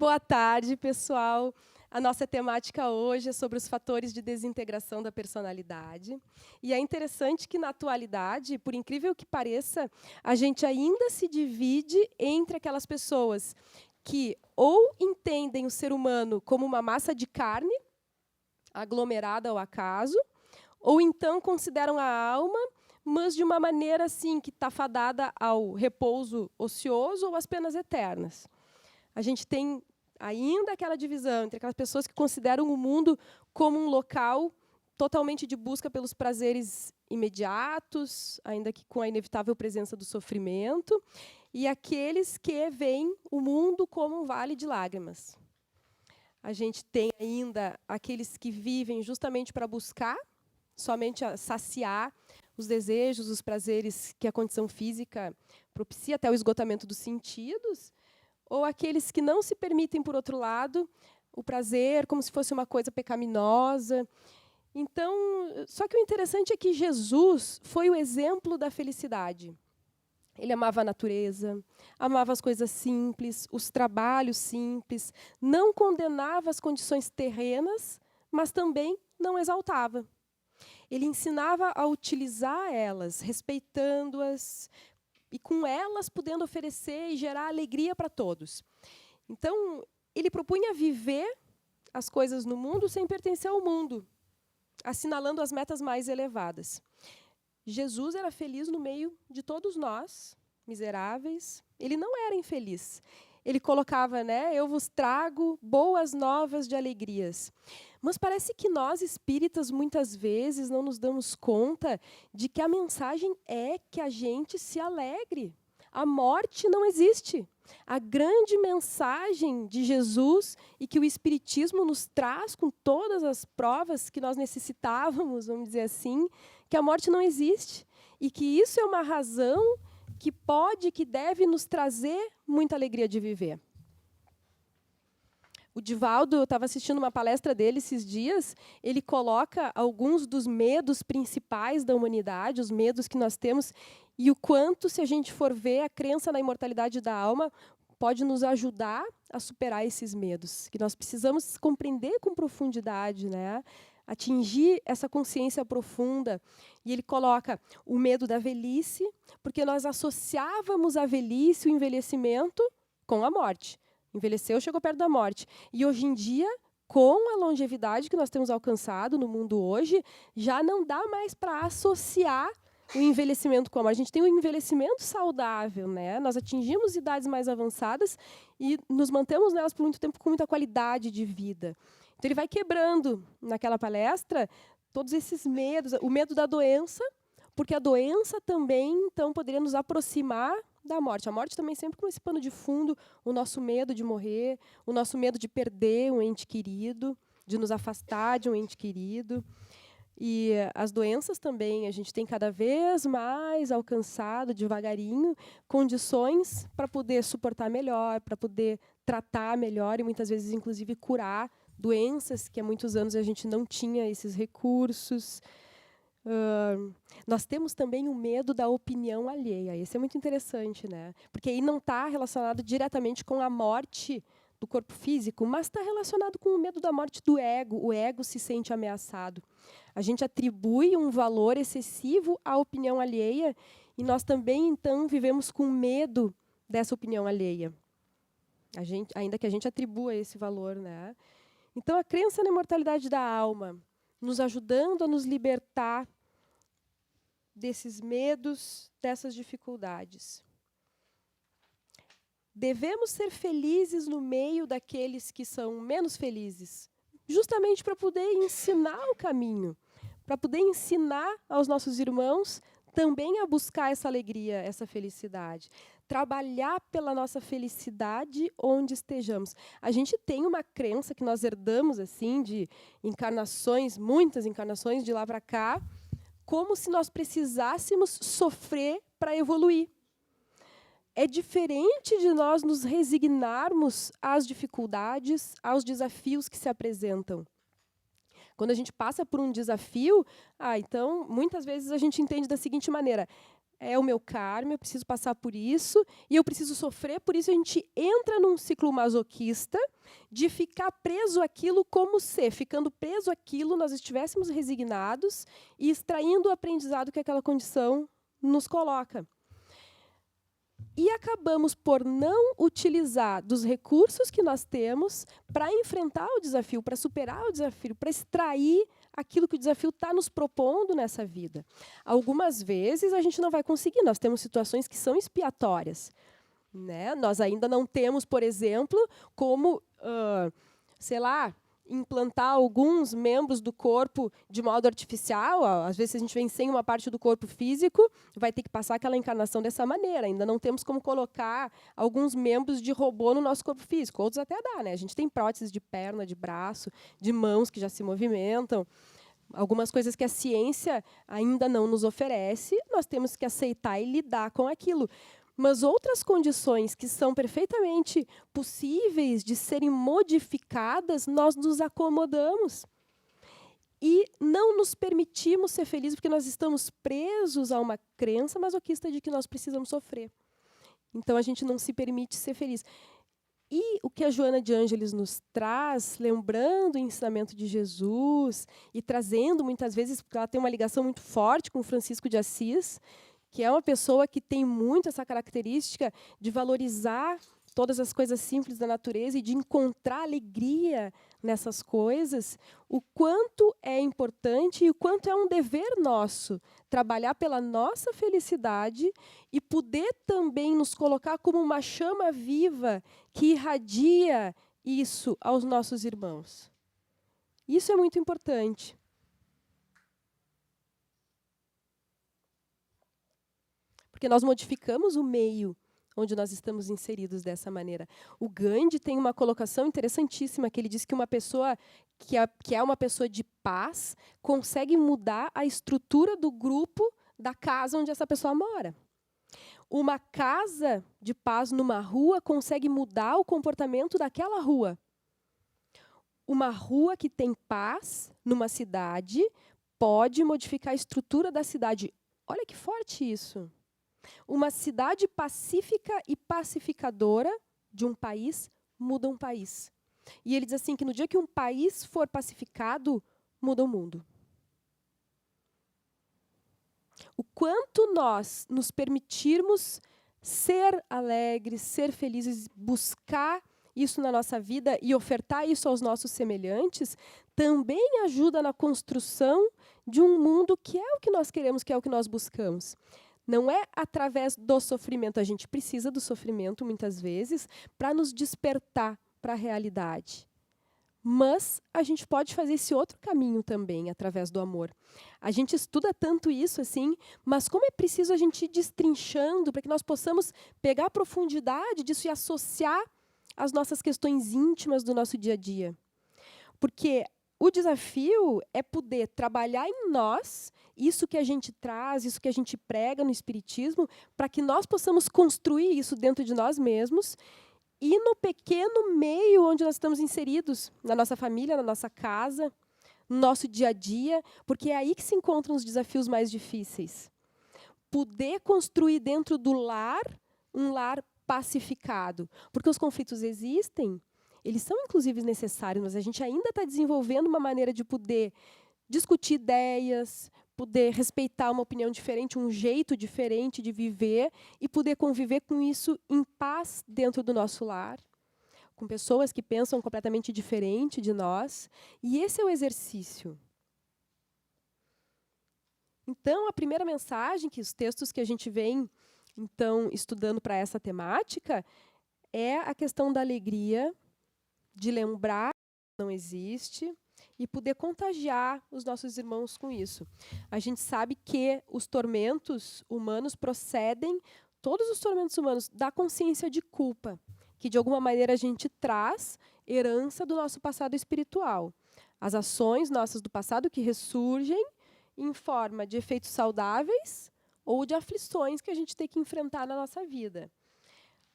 Boa tarde, pessoal. A nossa temática hoje é sobre os fatores de desintegração da personalidade. E é interessante que, na atualidade, por incrível que pareça, a gente ainda se divide entre aquelas pessoas que ou entendem o ser humano como uma massa de carne, aglomerada ao acaso, ou então consideram a alma, mas de uma maneira assim que está fadada ao repouso ocioso ou às penas eternas. A gente tem ainda aquela divisão entre aquelas pessoas que consideram o mundo como um local totalmente de busca pelos prazeres imediatos, ainda que com a inevitável presença do sofrimento, e aqueles que veem o mundo como um vale de lágrimas. A gente tem ainda aqueles que vivem justamente para buscar, somente a saciar os desejos, os prazeres que a condição física propicia, até o esgotamento dos sentidos, ou aqueles que não se permitem, por outro lado, o prazer como se fosse uma coisa pecaminosa. Então, só que o interessante é que Jesus foi o exemplo da felicidade. Ele amava a natureza, amava as coisas simples, os trabalhos simples, não condenava as condições terrenas, mas também não exaltava. Ele ensinava a utilizar elas, respeitando-as, e com elas podendo oferecer e gerar alegria para todos. Então, ele propunha viver as coisas no mundo sem pertencer ao mundo, assinalando as metas mais elevadas. Jesus era feliz no meio de todos nós, miseráveis. Ele não era infeliz. Ele colocava, eu vos trago boas novas de alegrias. Mas parece que nós, espíritas, muitas vezes não nos damos conta de que a mensagem é que a gente se alegre. A morte não existe. A grande mensagem de Jesus e que o Espiritismo nos traz com todas as provas que nós necessitávamos, vamos dizer assim, que a morte não existe. E que isso é uma razão que pode, que deve nos trazer muita alegria de viver. O Divaldo, eu estava assistindo uma palestra dele esses dias, ele coloca alguns dos medos principais da humanidade, os medos que nós temos, e o quanto, se a gente for ver, a crença na imortalidade da alma pode nos ajudar a superar esses medos, que nós precisamos compreender com profundidade, atingir essa consciência profunda. E ele coloca o medo da velhice, porque nós associávamos a velhice, o envelhecimento, com a morte. Envelheceu, chegou perto da morte. E hoje em dia, com a longevidade que nós temos alcançado no mundo hoje, já não dá mais para associar o envelhecimento com a morte. A gente tem um envelhecimento saudável, Nós atingimos idades mais avançadas e nos mantemos nelas por muito tempo com muita qualidade de vida. Então, ele vai quebrando, naquela palestra, todos esses medos. O medo da doença, porque a doença também, então, poderia nos aproximar da morte. A morte também sempre com esse pano de fundo, o nosso medo de morrer, o nosso medo de perder um ente querido, de nos afastar de um ente querido. E as doenças também, a gente tem cada vez mais alcançado, devagarinho, condições para poder suportar melhor, para poder tratar melhor e, muitas vezes, inclusive, curar doenças que há muitos anos a gente não tinha esses recursos. Nós temos também o medo da opinião alheia. Esse é muito interessante, porque aí não está relacionado diretamente com a morte do corpo físico, mas está relacionado com o medo da morte do ego. O ego se sente ameaçado. A gente atribui um valor excessivo à opinião alheia e nós também, então, vivemos com medo dessa opinião alheia. Ainda que a gente atribua esse valor, Então, a crença na imortalidade da alma, nos ajudando a nos libertar desses medos, dessas dificuldades. Devemos ser felizes no meio daqueles que são menos felizes, justamente para poder ensinar o caminho, para poder ensinar aos nossos irmãos também a buscar essa alegria, essa felicidade. Trabalhar pela nossa felicidade onde estejamos. A gente tem uma crença que nós herdamos assim de encarnações, muitas encarnações de lá para cá, como se nós precisássemos sofrer para evoluir. É diferente de nós nos resignarmos às dificuldades, aos desafios que se apresentam. Quando a gente passa por um desafio, então, muitas vezes a gente entende da seguinte maneira: é o meu karma, eu preciso passar por isso, e eu preciso sofrer por isso. A gente entra num ciclo masoquista de ficar preso àquilo como se, ficando preso àquilo, nós estivéssemos resignados e extraindo o aprendizado que aquela condição nos coloca. E acabamos por não utilizar dos recursos que nós temos para enfrentar o desafio, para superar o desafio, para extrair aquilo que o desafio está nos propondo nessa vida. Algumas vezes a gente não vai conseguir, nós temos situações que são expiatórias, né? Nós ainda não temos, por exemplo, como, sei lá, implantar alguns membros do corpo de modo artificial. Às vezes, se a gente vem sem uma parte do corpo físico, vai ter que passar aquela encarnação dessa maneira. Ainda não temos como colocar alguns membros de robô no nosso corpo físico. Outros até dá, né? A gente tem próteses de perna, de braço, de mãos que já se movimentam. Algumas coisas que a ciência ainda não nos oferece, nós temos que aceitar e lidar com aquilo. Mas outras condições que são perfeitamente possíveis de serem modificadas, nós nos acomodamos. E não nos permitimos ser felizes porque nós estamos presos a uma crença masoquista de que nós precisamos sofrer. Então, a gente não se permite ser feliz. E o que a Joana de Ângeles nos traz, lembrando o ensinamento de Jesus e trazendo, muitas vezes, porque ela tem uma ligação muito forte com Francisco de Assis, que é uma pessoa que tem muito essa característica de valorizar todas as coisas simples da natureza e de encontrar alegria nessas coisas, o quanto é importante e o quanto é um dever nosso trabalhar pela nossa felicidade e poder também nos colocar como uma chama viva que irradia isso aos nossos irmãos. Isso é muito importante. Porque nós modificamos o meio onde nós estamos inseridos dessa maneira. O Gandhi tem uma colocação interessantíssima, que ele diz que uma pessoa que é uma pessoa de paz consegue mudar a estrutura do grupo da casa onde essa pessoa mora. Uma casa de paz numa rua consegue mudar o comportamento daquela rua. Uma rua que tem paz numa cidade pode modificar a estrutura da cidade. Olha que forte isso. Uma cidade pacífica e pacificadora de um país muda um país. E ele diz assim que no dia que um país for pacificado, muda o mundo. O quanto nós nos permitirmos ser alegres, ser felizes, buscar isso na nossa vida e ofertar isso aos nossos semelhantes, também ajuda na construção de um mundo que é o que nós queremos, que é o que nós buscamos. Não é através do sofrimento. A gente precisa do sofrimento, muitas vezes, para nos despertar para a realidade. Mas a gente pode fazer esse outro caminho também, através do amor. A gente estuda tanto isso, assim, mas como é preciso a gente ir destrinchando para que nós possamos pegar a profundidade disso e associar as nossas questões íntimas do nosso dia a dia. Porque o desafio é poder trabalhar em nós isso que a gente traz, isso que a gente prega no Espiritismo, para que nós possamos construir isso dentro de nós mesmos e no pequeno meio onde nós estamos inseridos, na nossa família, na nossa casa, no nosso dia a dia, porque é aí que se encontram os desafios mais difíceis. Poder construir dentro do lar um lar pacificado, porque os conflitos existem, eles são inclusive necessários, mas a gente ainda está desenvolvendo uma maneira de poder discutir ideias, poder respeitar uma opinião diferente, um jeito diferente de viver e poder conviver com isso em paz dentro do nosso lar, com pessoas que pensam completamente diferente de nós. E esse é o exercício. Então, a primeira mensagem, que os textos que a gente vem então estudando para essa temática, é a questão da alegria, de lembrar que não existe, e poder contagiar os nossos irmãos com isso. A gente sabe que os tormentos humanos procedem, todos os tormentos humanos, da consciência de culpa, que de alguma maneira a gente traz herança do nosso passado espiritual. As ações nossas do passado que ressurgem em forma de efeitos saudáveis ou de aflições que a gente tem que enfrentar na nossa vida.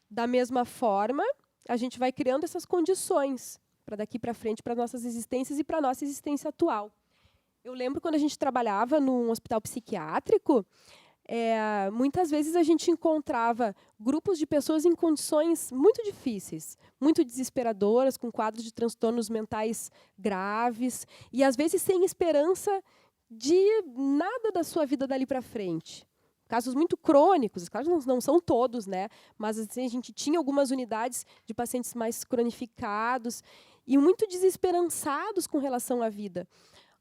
Da mesma forma, a gente vai criando essas condições para daqui para frente, para nossas existências e para a nossa existência atual. Eu lembro quando a gente trabalhava num hospital psiquiátrico, muitas vezes a gente encontrava grupos de pessoas em condições muito difíceis, muito desesperadoras, com quadros de transtornos mentais graves, e às vezes sem esperança de nada da sua vida dali para frente. Casos muito crônicos, casos não são todos, né? Mas assim, a gente tinha algumas unidades de pacientes mais cronificados e muito desesperançados com relação à vida.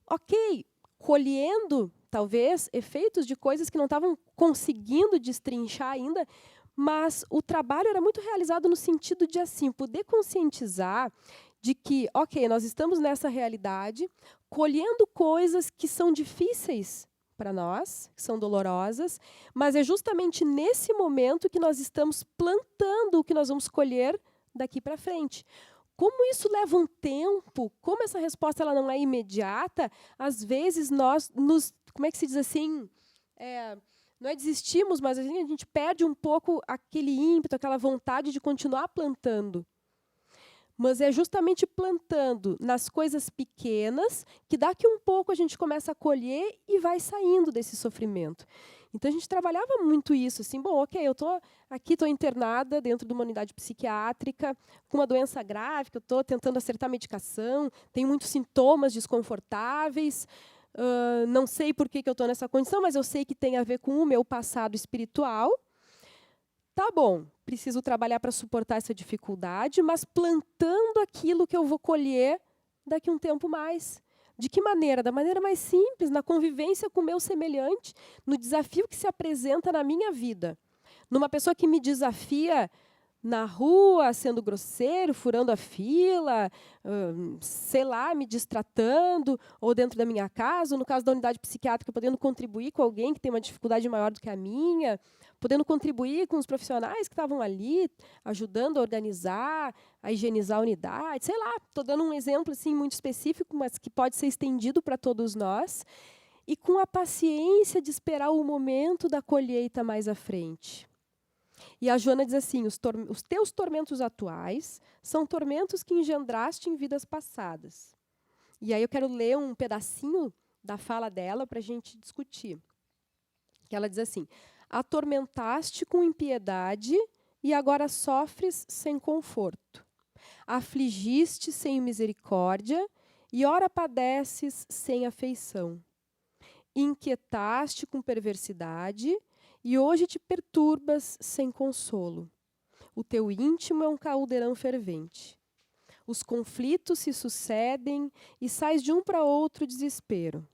Ok, colhendo, talvez, efeitos de coisas que não estavam conseguindo destrinchar ainda, mas o trabalho era muito realizado no sentido de assim, poder conscientizar de que, ok, nós estamos nessa realidade, colhendo coisas que são difíceis para nós, que são dolorosas, mas é justamente nesse momento que nós estamos plantando o que nós vamos colher daqui para frente. Como isso leva um tempo, como essa resposta ela não é imediata, às vezes nós como é que se diz assim, não é desistimos, mas a gente perde um pouco aquele ímpeto, aquela vontade de continuar plantando. Mas é justamente plantando nas coisas pequenas que daqui um pouco a gente começa a colher e vai saindo desse sofrimento. Então, a gente trabalhava muito isso, assim, bom, ok, eu estou internada dentro de uma unidade psiquiátrica com uma doença grave, que eu estou tentando acertar a medicação, tenho muitos sintomas desconfortáveis, não sei por que eu estou nessa condição, mas eu sei que tem a ver com o meu passado espiritual. Tá bom, preciso trabalhar para suportar essa dificuldade, mas plantando aquilo que eu vou colher daqui a um tempo mais. De que maneira? Da maneira mais simples, na convivência com o meu semelhante, no desafio que se apresenta na minha vida. Numa pessoa que me desafia na rua, sendo grosseiro, furando a fila, sei lá, me distratando, ou dentro da minha casa, ou no caso da unidade psiquiátrica, podendo contribuir com alguém que tem uma dificuldade maior do que a minha, podendo contribuir com os profissionais que estavam ali, ajudando a organizar, a higienizar a unidade, sei lá, estou dando um exemplo assim, muito específico, mas que pode ser estendido para todos nós, e com a paciência de esperar o momento da colheita mais à frente. E a Joana diz assim, os teus tormentos atuais são tormentos que engendraste em vidas passadas. E aí eu quero ler um pedacinho da fala dela para a gente discutir. Que ela diz assim, atormentaste com impiedade e agora sofres sem conforto. Afligiste sem misericórdia e ora padeces sem afeição. Inquietaste com perversidade e hoje te perturbas sem consolo. O teu íntimo é um caldeirão fervente. Os conflitos se sucedem e sais de um para outro desespero.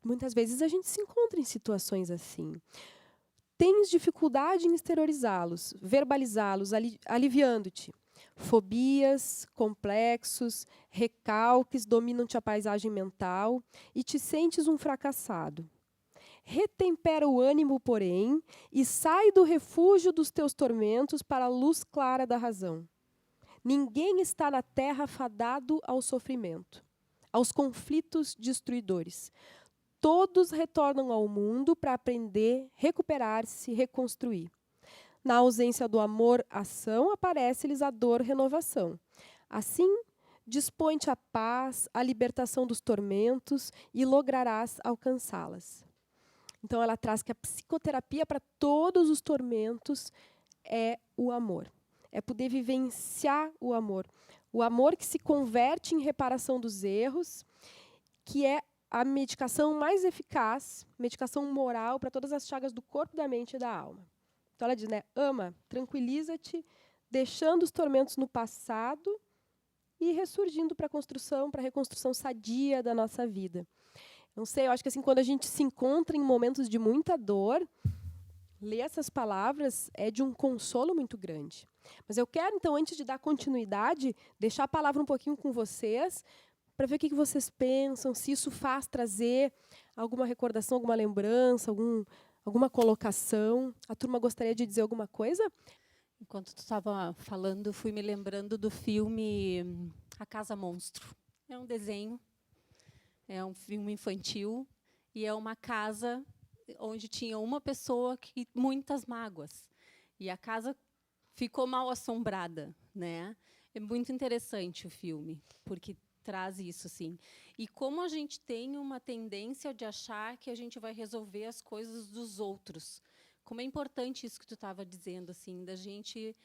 Muitas vezes a gente se encontra em situações assim. Tens dificuldade em exteriorizá-los, verbalizá-los, aliviando-te. Fobias, complexos, recalques dominam-te a paisagem mental e te sentes um fracassado. Retempera o ânimo, porém, e sai do refúgio dos teus tormentos para a luz clara da razão. Ninguém está na terra fadado ao sofrimento, aos conflitos destruidores. Todos retornam ao mundo para aprender, recuperar-se, reconstruir. Na ausência do amor, ação, aparece-lhes a dor, renovação. Assim, dispõe-te a paz, a libertação dos tormentos e lograrás alcançá-las. Então, ela traz que a psicoterapia para todos os tormentos é o amor. É poder vivenciar o amor. O amor que se converte em reparação dos erros, que é a medicação mais eficaz, medicação moral para todas as chagas do corpo, da mente e da alma. Então, ela diz, né, ama, tranquiliza-te, deixando os tormentos no passado e ressurgindo para a reconstrução sadia da nossa vida. Não sei, eu acho que assim, quando a gente se encontra em momentos de muita dor, ler essas palavras é de um consolo muito grande. Mas eu quero, então, antes de dar continuidade, deixar a palavra um pouquinho com vocês, para ver o que vocês pensam, se isso faz trazer alguma recordação, alguma lembrança, alguma colocação. A turma gostaria de dizer alguma coisa? Enquanto tu estava falando, fui me lembrando do filme A Casa Monstro. É um desenho. É um filme infantil e é uma casa onde tinha uma pessoa que muitas mágoas. E a casa ficou mal assombrada, né? É muito interessante o filme, porque traz isso, assim. E como a gente tem uma tendência de achar que a gente vai resolver as coisas dos outros. Como é importante isso que tu estava dizendo, assim, da gente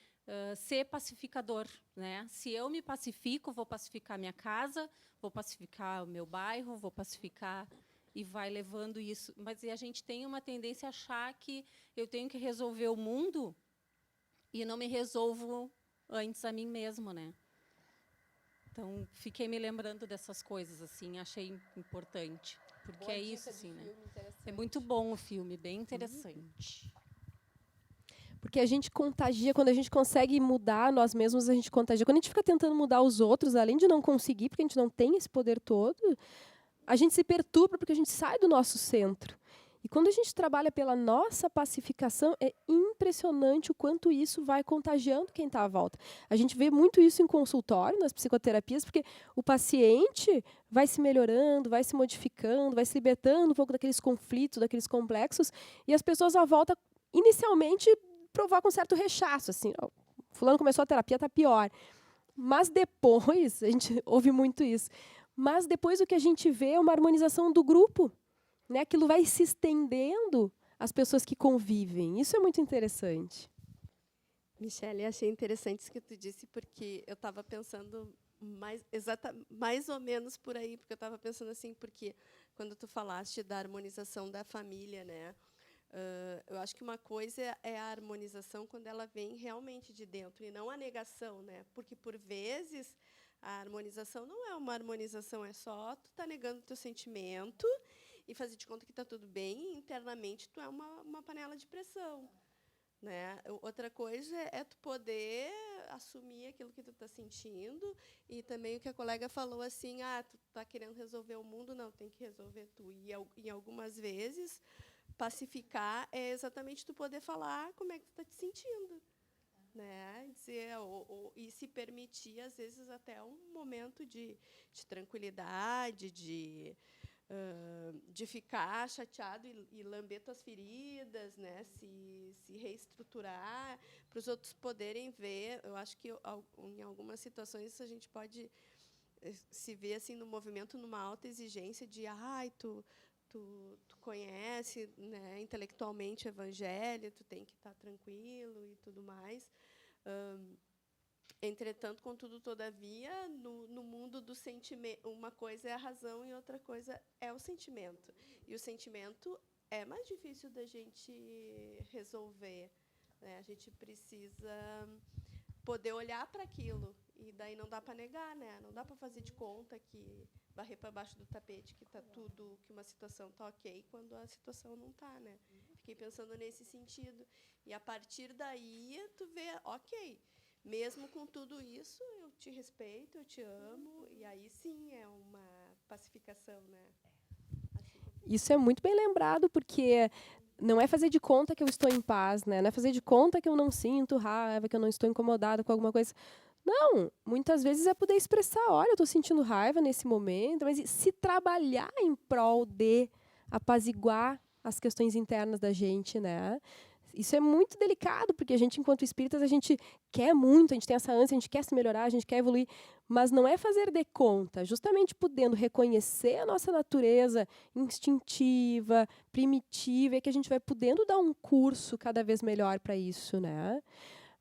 ser pacificador, né? Se eu me pacifico, vou pacificar minha casa, vou pacificar o meu bairro, vou pacificar e vai levando isso. Mas a gente tem uma tendência a achar que eu tenho que resolver o mundo e não me resolvo antes a mim mesmo, né? Então, fiquei me lembrando dessas coisas, assim, achei importante. Porque Boa é dica isso, de assim, né? filme, interessante. É muito bom o filme, bem interessante. Porque a gente contagia, quando a gente consegue mudar nós mesmos, a gente contagia. Quando a gente fica tentando mudar os outros, além de não conseguir, porque a gente não tem esse poder todo, a gente se perturba porque a gente sai do nosso centro. E quando a gente trabalha pela nossa pacificação, é impressionante o quanto isso vai contagiando quem está à volta. A gente vê muito isso em consultório, nas psicoterapias, porque o paciente vai se melhorando, vai se modificando, vai se libertando um pouco daqueles conflitos, daqueles complexos, e as pessoas à volta, inicialmente, provocam um certo rechaço. Assim, ó, fulano começou a terapia, está pior. Mas depois, a gente ouve muito isso, mas depois o que a gente vê é uma harmonização do grupo. Né? Aquilo vai se estendendo às pessoas que convivem. Isso é muito interessante. Michele, achei interessante isso que tu disse, porque eu estava pensando mais ou menos por aí, porque eu estava pensando assim, porque quando tu falaste da harmonização da família, né? Eu acho que uma coisa é a harmonização quando ela vem realmente de dentro, e não a negação, né? Porque, por vezes, a harmonização não é uma harmonização, é só tu tá negando o teu sentimento e fazer de conta que está tudo bem, e internamente tu é uma panela de pressão. Né? Outra coisa é tu poder assumir aquilo que tu está sentindo, e também o que a colega falou, assim, tu está querendo resolver o mundo, não, tem que resolver tu. E algumas vezes, pacificar é exatamente tu poder falar como é que tu está te sentindo. Né? Dizer, e se permitir, às vezes, até um momento de tranquilidade, de ficar chateado e lamber tuas feridas, né? Se reestruturar, para os outros poderem ver. Eu acho que, em algumas situações, a gente pode se ver assim, no movimento, numa alta exigência de tu conhece, né, intelectualmente o evangelho, tu tem que estar tranquilo e tudo mais. Entretanto, contudo, todavia, no mundo do sentimento, uma coisa é a razão e outra coisa é o sentimento. E o sentimento é mais difícil da gente resolver. Né? A gente precisa poder olhar para aquilo, e daí não dá para negar, né? Não dá para fazer de conta que varrer para baixo do tapete que tá tudo, que uma situação tá ok, quando a situação não tá, né? Fiquei pensando nesse sentido. E a partir daí tu vê, ok, mesmo com tudo isso, eu te respeito, eu te amo, e aí sim é uma pacificação, né? Isso é muito bem lembrado, porque não é fazer de conta que eu estou em paz, né? Não é fazer de conta que eu não sinto raiva, que eu não estou incomodada com alguma coisa. Não, muitas vezes é poder expressar, olha, eu estou sentindo raiva nesse momento, mas se trabalhar em prol de apaziguar as questões internas da gente, né? Isso é muito delicado, porque a gente, enquanto espíritas, a gente quer muito, a gente tem essa ânsia, a gente quer se melhorar, a gente quer evoluir, mas não é fazer de conta, justamente podendo reconhecer a nossa natureza instintiva, primitiva, é que a gente vai podendo dar um curso cada vez melhor para isso, né?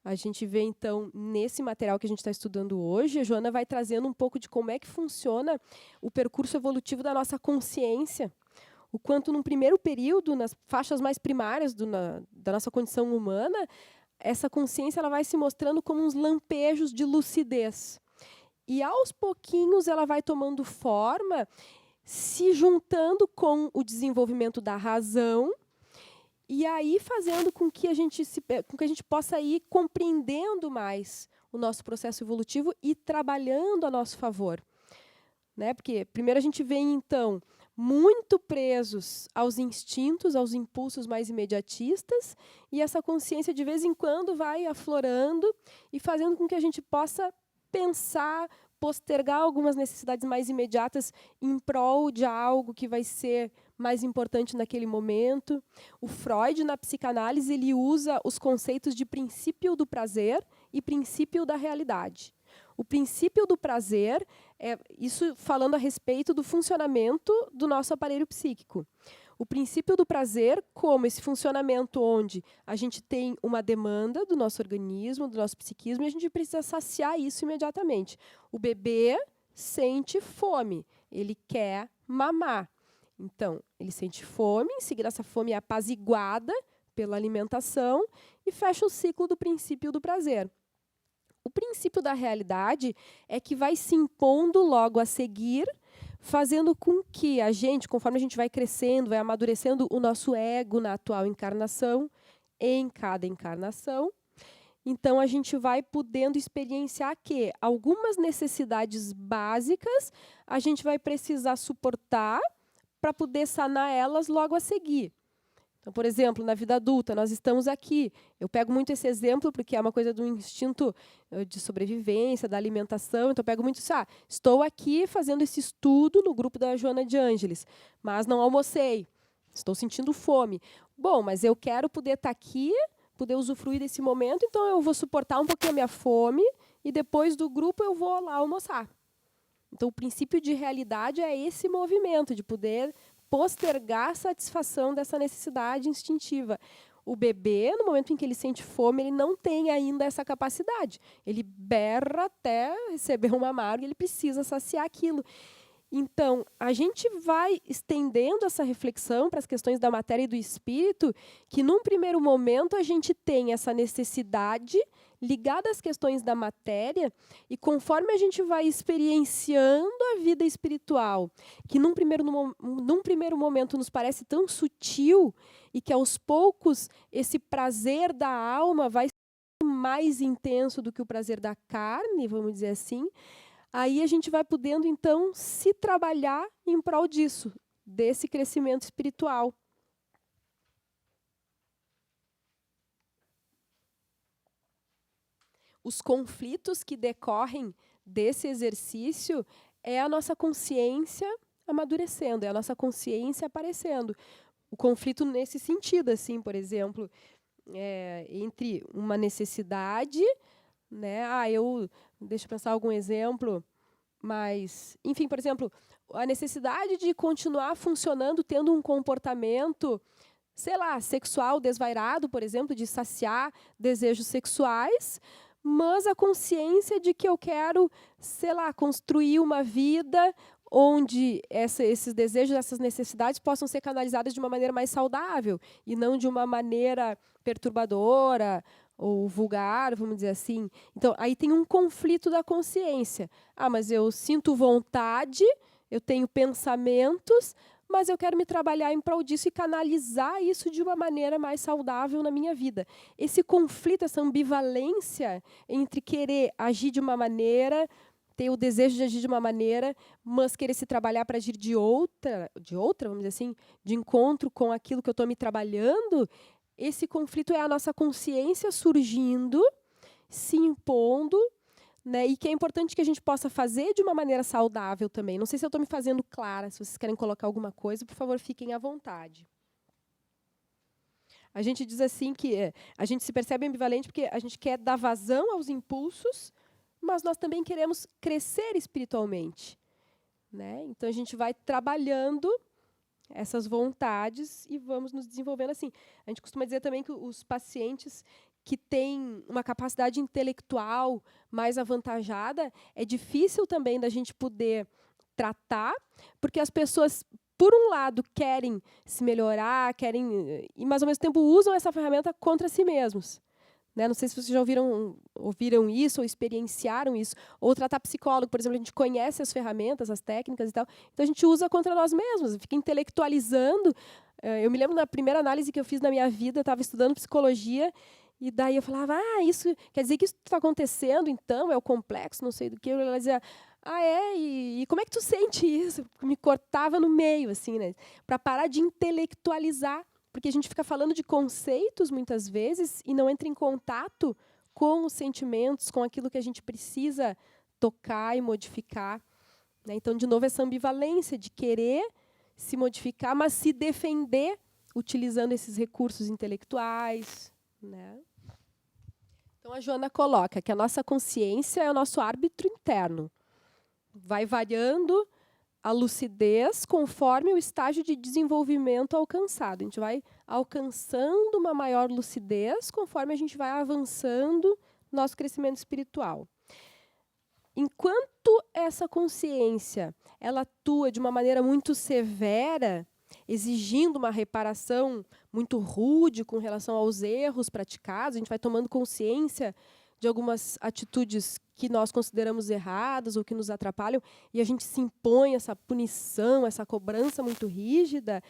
A gente vê, então, nesse material que a gente está estudando hoje, a Joana vai trazendo um pouco de como é que funciona o percurso evolutivo da nossa consciência, o quanto, num primeiro período, nas faixas mais primárias da nossa condição humana, essa consciência ela vai se mostrando como uns lampejos de lucidez. E, aos pouquinhos, ela vai tomando forma, se juntando com o desenvolvimento da razão, e aí fazendo com que a gente possa ir compreendendo mais o nosso processo evolutivo e trabalhando a nosso favor. Né? Porque, primeiro, a gente vem, então, muito presos aos instintos, aos impulsos mais imediatistas, e essa consciência, de vez em quando, vai aflorando e fazendo com que a gente possa pensar, postergar algumas necessidades mais imediatas em prol de algo que vai ser mais importante naquele momento. O Freud, na psicanálise, ele usa os conceitos de princípio do prazer e princípio da realidade. O princípio do prazer, isso falando a respeito do funcionamento do nosso aparelho psíquico. O princípio do prazer, como esse funcionamento onde a gente tem uma demanda do nosso organismo, do nosso psiquismo, e a gente precisa saciar isso imediatamente. O bebê sente fome, ele quer mamar. Então, ele sente fome, em seguida essa fome é apaziguada pela alimentação e fecha o ciclo do princípio do prazer. O princípio da realidade é que vai se impondo logo a seguir, fazendo com que a gente, conforme a gente vai crescendo, vai amadurecendo o nosso ego na atual encarnação, em cada encarnação, então a gente vai podendo experienciar que algumas necessidades básicas a gente vai precisar suportar para poder sanar elas logo a seguir. Então, por exemplo, na vida adulta, nós estamos aqui. Eu pego muito esse exemplo porque é uma coisa do instinto de sobrevivência, da alimentação. Então, eu pego muito isso. Estou aqui fazendo esse estudo no grupo da Joana de Ângeles, mas não almocei. Estou sentindo fome. Bom, mas eu quero poder estar aqui, poder usufruir desse momento, então eu vou suportar um pouquinho a minha fome e depois do grupo eu vou lá almoçar. Então, o princípio de realidade é esse movimento de poder postergar a satisfação dessa necessidade instintiva. O bebê, no momento em que ele sente fome, ele não tem ainda essa capacidade. Ele berra até receber uma amarga, ele precisa saciar aquilo. Então, a gente vai estendendo essa reflexão para as questões da matéria e do espírito, que num primeiro momento a gente tem essa necessidade ligada às questões da matéria, e conforme a gente vai experienciando a vida espiritual, que num primeiro momento nos parece tão sutil, e que aos poucos esse prazer da alma vai ser mais intenso do que o prazer da carne, vamos dizer assim, aí a gente vai podendo, então, se trabalhar em prol disso, desse crescimento espiritual. Os conflitos que decorrem desse exercício é a nossa consciência amadurecendo, é a nossa consciência aparecendo. O conflito nesse sentido, assim, por exemplo, entre uma necessidade, né? Deixa eu pensar algum exemplo, mas, enfim, por exemplo, a necessidade de continuar funcionando, tendo um comportamento, sei lá, sexual desvairado, por exemplo, de saciar desejos sexuais, mas a consciência de que eu quero, sei lá, construir uma vida onde esses desejos, essas necessidades possam ser canalizadas de uma maneira mais saudável e não de uma maneira perturbadora ou vulgar, vamos dizer assim. Então, aí tem um conflito da consciência. Mas eu sinto vontade, eu tenho pensamentos, mas eu quero me trabalhar em prol disso e canalizar isso de uma maneira mais saudável na minha vida. Esse conflito, essa ambivalência entre querer agir de uma maneira, ter o desejo de agir de uma maneira, mas querer se trabalhar para agir de outra, vamos dizer assim, de encontro com aquilo que eu estou me trabalhando, esse conflito é a nossa consciência surgindo, se impondo, né, e que é importante que a gente possa fazer de uma maneira saudável também. Não sei se eu estou me fazendo clara. Se vocês querem colocar alguma coisa, por favor, fiquem à vontade. A gente diz assim que a gente se percebe ambivalente porque a gente quer dar vazão aos impulsos, mas nós também queremos crescer espiritualmente, né? Então, a gente vai trabalhando essas vontades e vamos nos desenvolvendo assim. A gente costuma dizer também que os pacientes que têm uma capacidade intelectual mais avantajada, é difícil também da gente poder tratar, porque as pessoas, por um lado, querem se melhorar, mas, ao mesmo tempo, usam essa ferramenta contra si mesmos. Né? Não sei se vocês já ouviram isso ou experienciaram isso. Ou tratar psicólogo, por exemplo, a gente conhece as ferramentas, as técnicas e tal, então a gente usa contra nós mesmos, fica intelectualizando. Eu me lembro da primeira análise que eu fiz na minha vida, eu estava estudando psicologia, e daí eu falava, isso quer dizer que isso está acontecendo, então, é o complexo, não sei do que. Ela dizia, e como é que tu sente isso? Me cortava no meio, assim, né? Para parar de intelectualizar, porque a gente fica falando de conceitos, muitas vezes, e não entra em contato com os sentimentos, com aquilo que a gente precisa tocar e modificar. Né? Então, de novo, essa ambivalência de querer se modificar, mas se defender utilizando esses recursos intelectuais, né? Então, a Joana coloca que a nossa consciência é o nosso árbitro interno. Vai variando a lucidez conforme o estágio de desenvolvimento alcançado. A gente vai alcançando uma maior lucidez conforme a gente vai avançando no nosso crescimento espiritual. Enquanto essa consciência ela atua de uma maneira muito severa, exigindo uma reparação muito rude com relação aos erros praticados, a gente vai tomando consciência de algumas atitudes que nós consideramos erradas ou que nos atrapalham, e a gente se impõe essa punição, essa cobrança muito rígida,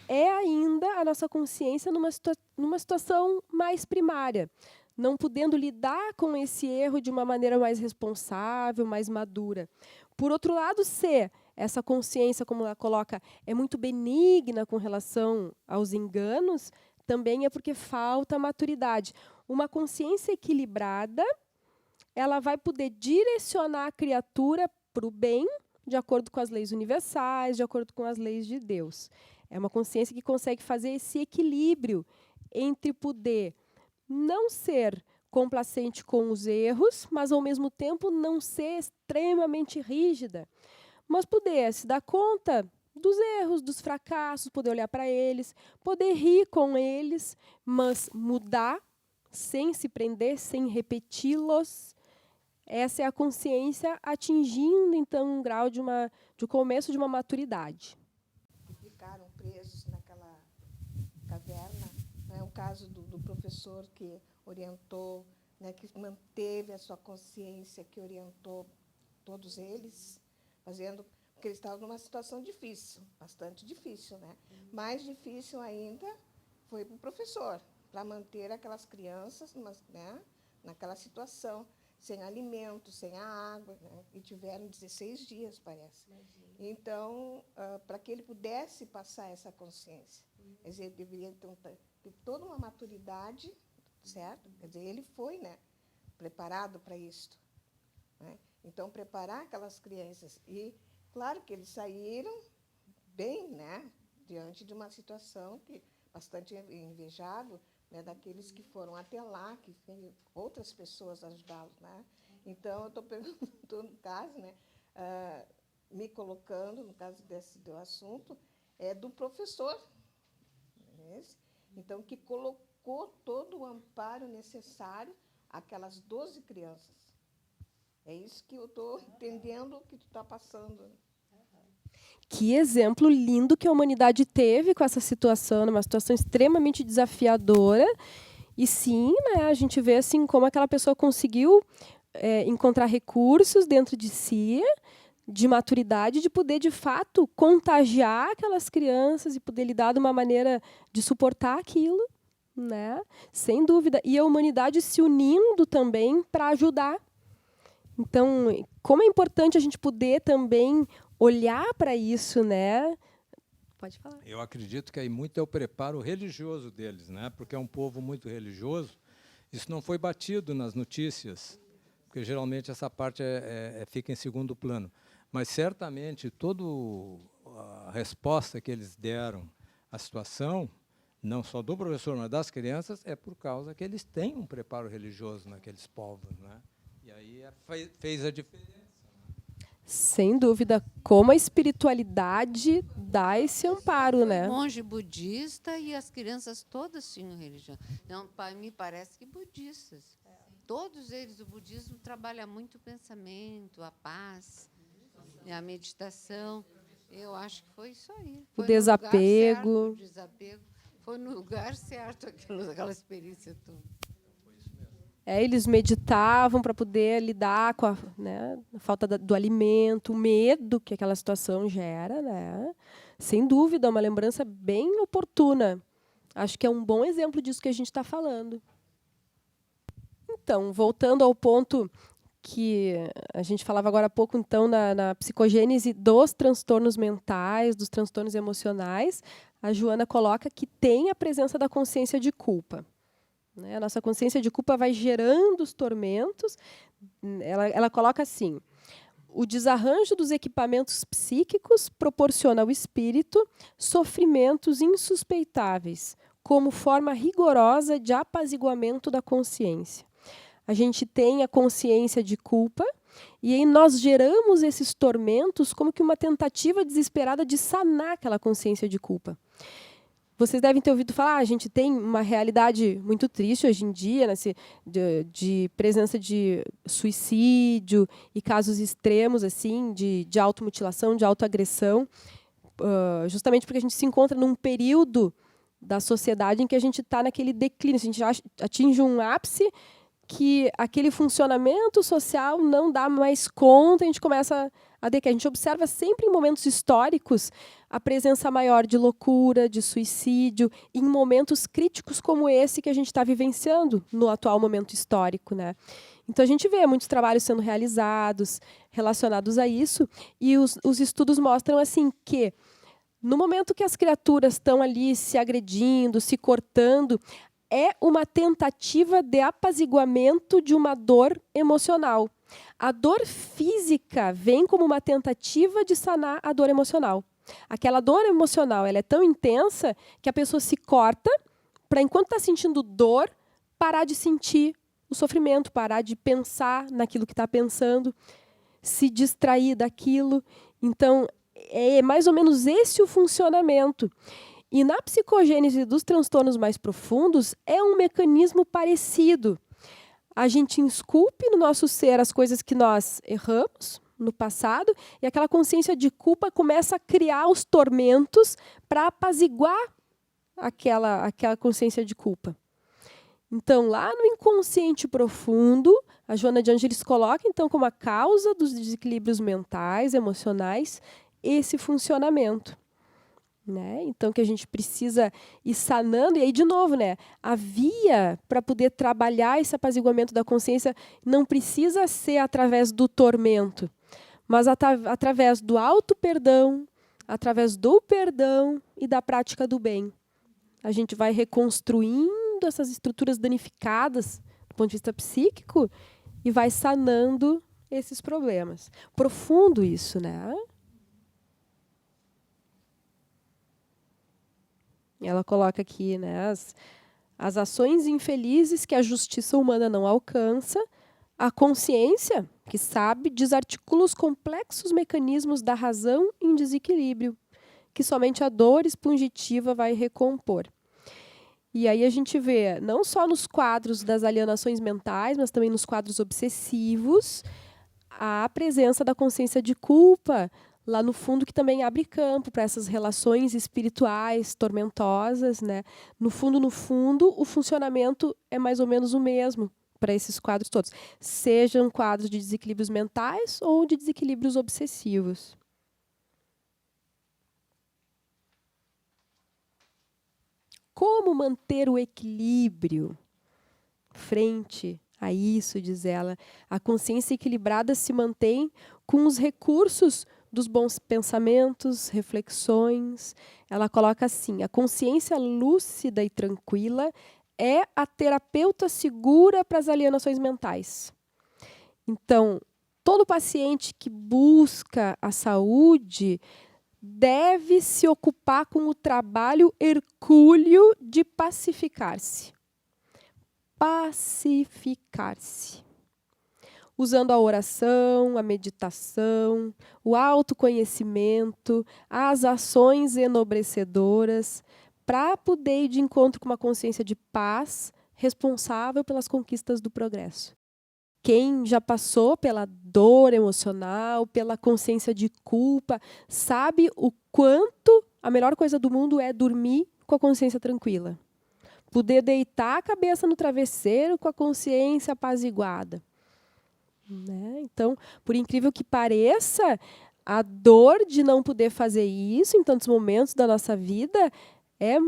é ainda a nossa consciência numa situação mais primária, não podendo lidar com esse erro de uma maneira mais responsável, mais madura. Por outro lado, se essa consciência, como ela coloca, é muito benigna com relação aos enganos, também é porque falta maturidade. Uma consciência equilibrada, ela vai poder direcionar a criatura para o bem, de acordo com as leis universais, de acordo com as leis de Deus. É uma consciência que consegue fazer esse equilíbrio entre poder não ser complacente com os erros, mas, ao mesmo tempo, não ser extremamente rígida, mas poder se dar conta dos erros, dos fracassos, poder olhar para eles, poder rir com eles, mas mudar sem se prender, sem repeti-los. Essa é a consciência atingindo, então, um grau de começo de uma maturidade. Ficaram presos naquela caverna. Né? O caso do professor que orientou, né, que manteve a sua consciência, que orientou todos eles, fazendo, porque eles estavam numa situação difícil, bastante difícil, né? Mais difícil ainda foi para o professor, para manter aquelas crianças naquela situação, sem alimento, sem a água, né? E tiveram 16 dias, parece. Então, para que ele pudesse passar essa consciência, quer dizer, ele deveria ter toda uma maturidade, certo? Quer dizer, ele foi, né, preparado para isto, né? Então, preparar aquelas crianças. E, claro que eles saíram bem, né, diante de uma situação que bastante invejável, né, daqueles que foram até lá, que outras pessoas ajudá-los, né? Então, eu estou perguntando, no caso, né, me colocando, no caso do assunto, do professor, então, que colocou todo o amparo necessário àquelas 12 crianças. É isso que eu estou entendendo que tu está passando. Que exemplo lindo que a humanidade teve com essa situação, numa situação extremamente desafiadora. E sim, né, a gente vê assim, como aquela pessoa conseguiu encontrar recursos dentro de si, de maturidade, de poder, de fato, contagiar aquelas crianças e poder lidar de uma maneira de suportar aquilo, né? Sem dúvida. E a humanidade se unindo também para ajudar. Então, como é importante a gente poder também olhar para isso, né? Pode falar. Eu acredito que aí muito é o preparo religioso deles, né? Porque é um povo muito religioso. Isso não foi batido nas notícias, porque geralmente essa parte fica em segundo plano. Mas certamente toda a resposta que eles deram à situação, não só do professor, mas das crianças, é por causa que eles têm um preparo religioso naqueles povos, né? E aí fez a diferença. Sem dúvida, como a espiritualidade dá esse amparo, né? Monge budista e as crianças todas tinham religião. Não, me parece que budistas. Todos eles, o budismo trabalha muito o pensamento, a paz, a meditação. Eu acho que foi isso aí. O desapego. Foi no lugar certo aquela experiência toda. Eles meditavam para poder lidar com a falta do alimento, o medo que aquela situação gera, né? Sem dúvida, uma lembrança bem oportuna. Acho que é um bom exemplo disso que a gente está falando. Então, voltando ao ponto que a gente falava agora há pouco, então, na psicogênese dos transtornos mentais, dos transtornos emocionais, a Joana coloca que tem a presença da consciência de culpa. A nossa consciência de culpa vai gerando os tormentos. Ela coloca assim: o desarranjo dos equipamentos psíquicos proporciona ao espírito sofrimentos insuspeitáveis, como forma rigorosa de apaziguamento da consciência. a gente tem a consciência de culpa, e aí nós geramos esses tormentos como que uma tentativa desesperada de sanar aquela consciência de culpa. Vocês devem ter ouvido falar, a gente tem uma realidade muito triste hoje em dia, né, de presença de suicídio e casos extremos assim, de automutilação, de autoagressão, justamente porque a gente se encontra num período da sociedade em que a gente está naquele declínio, a gente atinge um ápice que aquele funcionamento social não dá mais conta, a gente começa a decair. A gente observa sempre em momentos históricos a presença maior de loucura, de suicídio, em momentos críticos como esse que a gente está vivenciando no atual momento histórico, né? Então, a gente vê muitos trabalhos sendo realizados relacionados a isso, e os estudos mostram assim que, no momento que as criaturas estão ali se agredindo, se cortando, é uma tentativa de apaziguamento de uma dor emocional. A dor física vem como uma tentativa de sanar a dor emocional. Aquela dor emocional ela é tão intensa que a pessoa se corta para, enquanto está sentindo dor, parar de sentir o sofrimento, parar de pensar naquilo que está pensando, se distrair daquilo. Então, é mais ou menos esse o funcionamento. E na psicogênese dos transtornos mais profundos, é um mecanismo parecido. A gente esculpe no nosso ser as coisas que nós erramos no passado, e aquela consciência de culpa começa a criar os tormentos para apaziguar aquela consciência de culpa. Então, lá no inconsciente profundo, a Joana de Ângeles coloca, então, como a causa dos desequilíbrios mentais, emocionais, esse funcionamento. Né? Então, que a gente precisa ir sanando. E aí, de novo, né? A via para poder trabalhar esse apaziguamento da consciência não precisa ser através do tormento, mas através do auto-perdão, através do perdão e da prática do bem. A gente vai reconstruindo essas estruturas danificadas do ponto de vista psíquico e vai sanando esses problemas. Profundo isso, né? Ela coloca aqui, né, as ações infelizes que a justiça humana não alcança, a consciência, que sabe, desarticula os complexos mecanismos da razão em desequilíbrio, que somente a dor expungitiva vai recompor. E aí a gente vê, não só nos quadros das alienações mentais, mas também nos quadros obsessivos, a presença da consciência de culpa, lá no fundo, que também abre campo para essas relações espirituais tormentosas, né? No fundo, o funcionamento é mais ou menos o mesmo para esses quadros todos, sejam quadros de desequilíbrios mentais ou de desequilíbrios obsessivos. Como manter o equilíbrio frente a isso, diz ela? A consciência equilibrada se mantém com os recursos dos bons pensamentos, reflexões. Ela coloca assim: a consciência lúcida e tranquila é a terapeuta segura para as alienações mentais. Então, todo paciente que busca a saúde deve se ocupar com o trabalho hercúleo de pacificar-se. Pacificar-se. Usando a oração, a meditação, o autoconhecimento, as ações enobrecedoras, para poder ir de encontro com uma consciência de paz, responsável pelas conquistas do progresso. Quem já passou pela dor emocional, pela consciência de culpa, sabe o quanto a melhor coisa do mundo é dormir com a consciência tranquila. Poder deitar a cabeça no travesseiro com a consciência apaziguada. Né? Então, por incrível que pareça, a dor de não poder fazer isso em tantos momentos da nossa vida é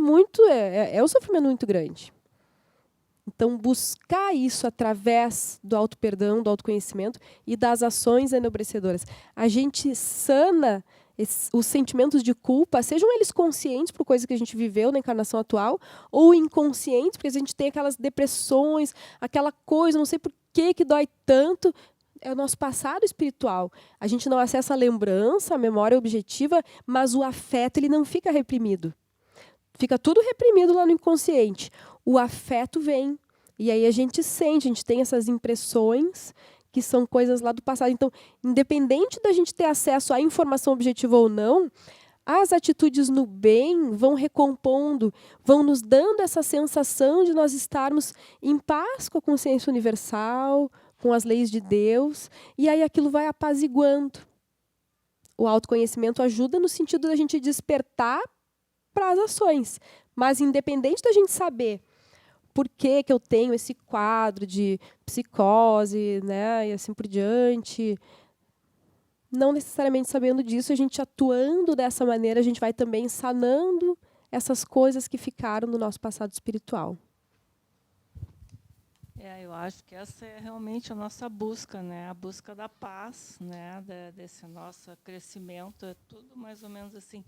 um sofrimento muito grande. Então, buscar isso através do auto-perdão, do autoconhecimento e das ações enobrecedoras. A gente sana os sentimentos de culpa, sejam eles conscientes por coisas que a gente viveu na encarnação atual, ou inconscientes, porque a gente tem aquelas depressões, aquela coisa, não sei por que dói tanto. É o nosso passado espiritual. A gente não acessa a lembrança, a memória objetiva, mas o afeto ele não fica reprimido. Fica tudo reprimido lá no inconsciente. O afeto vem E aí a gente sente, a gente tem essas impressões que são coisas lá do passado. Então, independente da gente ter acesso à informação objetiva ou não, as atitudes no bem vão recompondo, vão nos dando essa sensação de nós estarmos em paz com a consciência universal, com as leis de Deus, e aí aquilo vai apaziguando. O autoconhecimento ajuda no sentido da gente despertar para as ações, mas independente da gente saber por que eu tenho esse quadro de psicose, né, e assim por diante, não necessariamente sabendo disso, a gente atuando dessa maneira, a gente vai também sanando essas coisas que ficaram no nosso passado espiritual. Eu acho que essa é realmente a nossa busca, né? A busca da paz, né? Desse nosso crescimento, é tudo mais ou menos assim.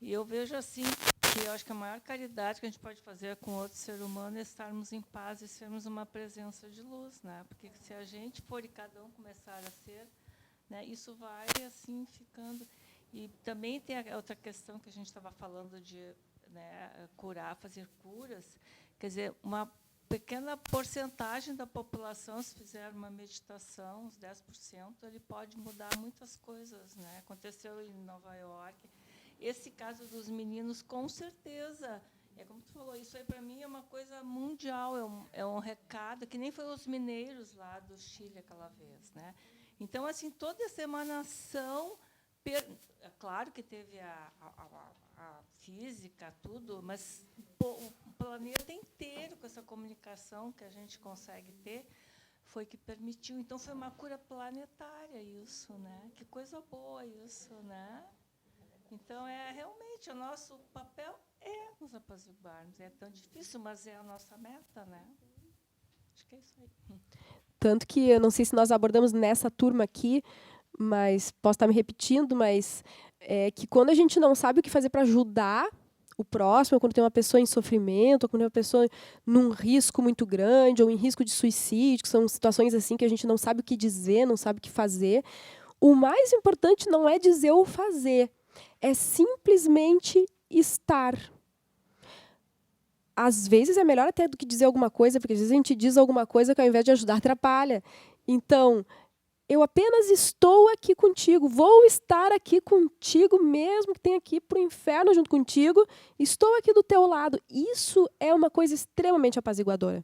E eu vejo assim, que eu acho que a maior caridade que a gente pode fazer com outro ser humano é estarmos em paz e sermos uma presença de luz, né? Porque se a gente for e cada um começar a ser, né, isso vai assim ficando. E também tem a outra questão que a gente estava falando de, né, curar, fazer curas. Quer dizer, uma pequena porcentagem da população, se fizer uma meditação, uns 10%, ele pode mudar muitas coisas, né? Aconteceu em Nova York. Esse caso dos meninos, com certeza, é como tu falou, isso aí para mim é uma coisa mundial, é um recado, que nem foi os mineiros lá do Chile aquela vez, né? Então, assim, toda essa emanação, é claro que teve a física, tudo, mas o planeta inteiro, com essa comunicação que a gente consegue ter, foi que permitiu. Então, foi uma cura planetária isso, né? Que coisa boa isso, né? Então, realmente, o nosso papel é nos apaziguarmos. É tão difícil, mas é a nossa meta, né? Acho que é isso aí. Tanto que, eu não sei se nós abordamos nessa turma aqui, mas posso estar me repetindo, mas que quando a gente não sabe o que fazer para ajudar o próximo, quando tem uma pessoa em sofrimento, ou quando tem uma pessoa num risco muito grande, ou em risco de suicídio, que são situações assim que a gente não sabe o que dizer, não sabe o que fazer, o mais importante não é dizer ou fazer, é simplesmente estar. Às vezes é melhor até do que dizer alguma coisa, porque às vezes a gente diz alguma coisa que ao invés de ajudar, atrapalha. Então, eu apenas estou aqui contigo, vou estar aqui contigo, mesmo que tenha que ir para o inferno junto contigo, estou aqui do teu lado. Isso é uma coisa extremamente apaziguadora.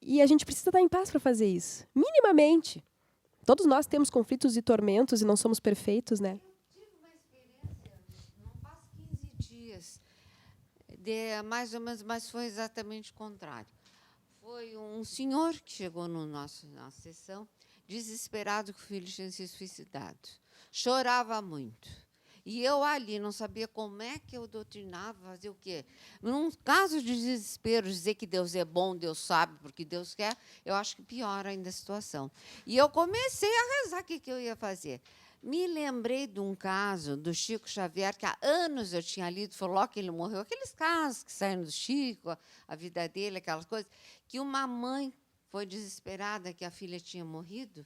E a gente precisa estar em paz para fazer isso, minimamente. Todos nós temos conflitos e tormentos e não somos perfeitos, né? Tive uma experiência, não faz 15 dias, mais ou menos, mas foi exatamente o contrário. Foi um senhor que chegou na sessão, desesperado que o filho tinha se suicidado. Chorava muito. E eu ali não sabia como é que eu doutrinava, fazer o quê. Num caso de desespero, dizer que Deus é bom, Deus sabe, porque Deus quer, eu acho que piora ainda a situação. E eu comecei a rezar o que eu ia fazer. Me lembrei de um caso do Chico Xavier, que há anos eu tinha lido, falou logo que ele morreu, aqueles casos que saíram do Chico, a vida dele, aquelas coisas, que uma mãe foi desesperada que a filha tinha morrido,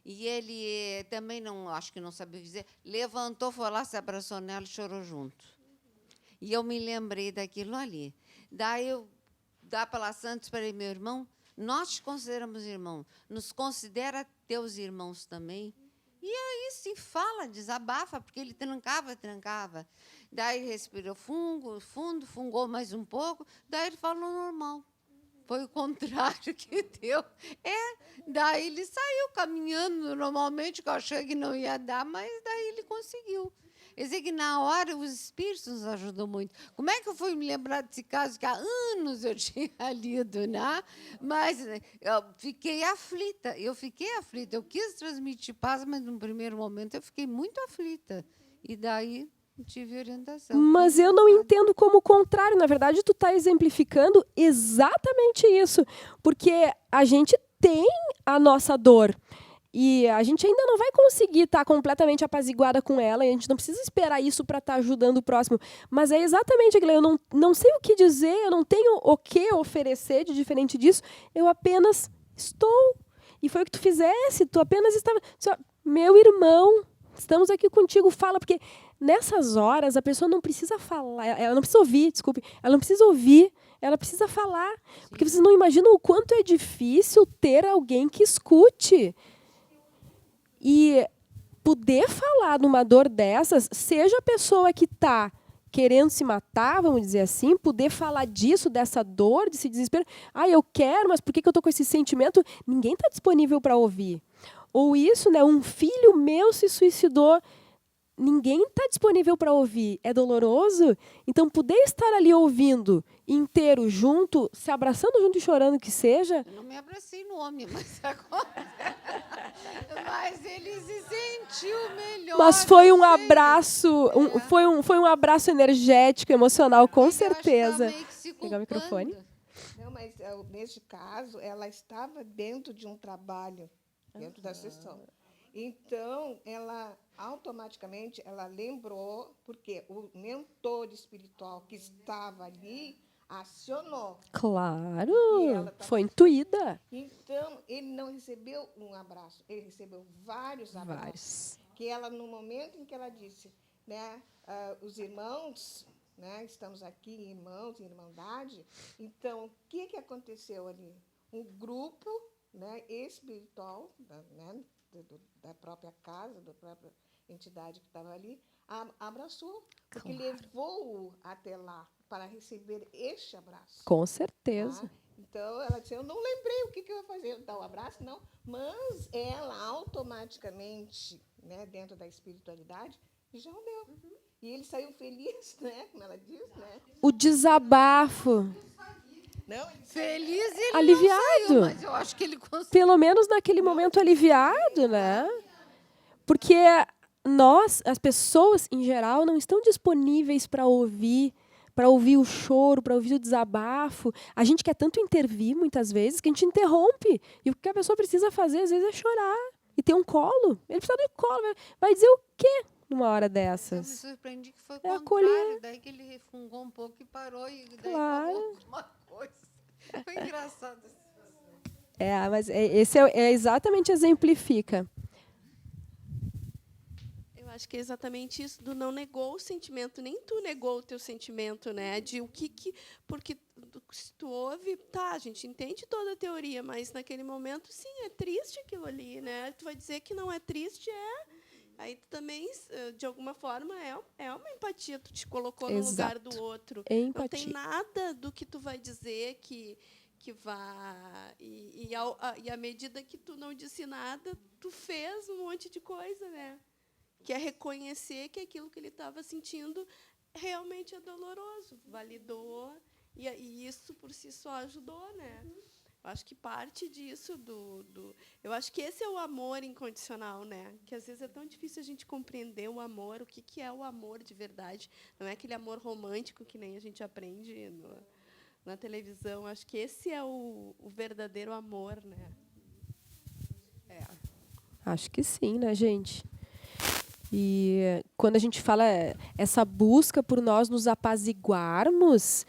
e ele também, acho que não sabia o que dizer, levantou, foi lá, se abraçou nela e chorou junto. E eu me lembrei daquilo ali. Daí eu, da Pala Santos, falei, meu irmão, nós te consideramos irmão, nos considera teus irmãos também. E aí se fala, desabafa, porque ele trancava. Daí respirou fundo, fungou mais um pouco, daí ele falou normal. Foi o contrário que deu. Daí ele saiu caminhando normalmente, que eu achei que não ia dar, mas daí ele conseguiu. Quer dizer que, na hora, os espíritos nos ajudam muito. Como é que eu fui me lembrar desse caso que há anos eu tinha lido, né? Mas eu fiquei aflita. Eu quis transmitir paz, mas, no primeiro momento, eu fiquei muito aflita. E daí tive orientação. Mas eu não entendo como o contrário. Na verdade, tu está exemplificando exatamente isso. Porque a gente tem a nossa dor. E a gente ainda não vai conseguir estar completamente apaziguada com ela, e a gente não precisa esperar isso para estar ajudando o próximo. Mas é exatamente aquilo, eu não sei o que dizer, eu não tenho o que oferecer de diferente disso, eu apenas estou. E foi o que tu fizesse, tu apenas estava... Meu irmão, estamos aqui contigo, fala, porque nessas horas a pessoa não precisa falar, ela não precisa ouvir, desculpe, ela não precisa ouvir, Ela precisa falar. Porque vocês não imaginam o quanto é difícil ter alguém que escute. E poder falar numa dor dessas, seja a pessoa que está querendo se matar, vamos dizer assim, poder falar disso, dessa dor, desse desespero. Eu quero, mas por que eu estou com esse sentimento? Ninguém está disponível para ouvir. Ou isso, né, um filho meu se suicidou. Ninguém está disponível para ouvir. É doloroso? Então, poder estar ali ouvindo inteiro, junto, se abraçando junto e chorando que seja... Eu não me abracei no homem, mas agora... mas ele se sentiu melhor. Mas foi um eu sei. abraço, foi um abraço energético, emocional, com Mas eu acho que ela certeza. meio que se Pegar o microfone. culpando. Não, mas neste caso, ela estava dentro de um trabalho, dentro da sessão. Então, ela automaticamente ela lembrou, porque o mentor espiritual que estava ali acionou. Claro, E ela tá foi intuída. Então, ele não recebeu um abraço, ele recebeu vários abraços. Que ela, no momento em que ela disse, né, os irmãos, né, estamos aqui, irmãos, irmandade. Então, o que aconteceu ali? Um grupo, né, espiritual, né, da própria casa, da própria entidade que estava ali, abraçou, porque levou-o até lá para receber este abraço. Com certeza. Tá? Então, ela disse, eu não lembrei o que eu ia fazer, dar o abraço, não. Mas ela automaticamente, né, dentro da espiritualidade, já o deu. E ele saiu feliz, né, como ela diz, né? O desabafo. Não, Feliz ele Aliviado. não saiu, mas eu acho que ele conseguiu. Pelo menos naquele momento aliviado, né? Porque nós, as pessoas em geral, não estão disponíveis para ouvir o choro, para ouvir o desabafo. A gente quer tanto intervir, muitas vezes, que a gente interrompe. E o que a pessoa precisa fazer, às vezes, é chorar e ter um colo. Ele precisa de colo. Vai dizer o quê numa hora Eu me dessas? surpreendi que foi o É contrário, acolher. daí que ele refungou um pouco e parou, e daí Claro. falou alguma coisa. Foi engraçado. Mas esse exatamente exemplifica. Eu acho que é exatamente isso, do não negou o sentimento, nem tu negou o teu sentimento, né? De o que porque se tu ouve, tá, a gente entende toda a teoria, mas naquele momento, sim, é triste aquilo ali, né? Tu vai dizer que não é triste, aí tu também, de alguma forma, é uma empatia, tu te colocou no lugar do outro. É Não empatia. tem nada do que tu vai dizer que vá... E à medida que tu não disse nada, tu fez um monte de coisa, né? Que é reconhecer que aquilo que ele estava sentindo realmente é doloroso. Validou, e isso por si só ajudou, né? Eu acho que parte disso eu acho que esse é o amor incondicional, né? Que às vezes é tão difícil a gente compreender o amor, o que é o amor de verdade. Não é aquele amor romântico que nem a gente aprende na televisão. Acho que esse é o verdadeiro amor, né? Acho que sim, né, gente? E quando a gente fala essa busca por nós nos apaziguarmos,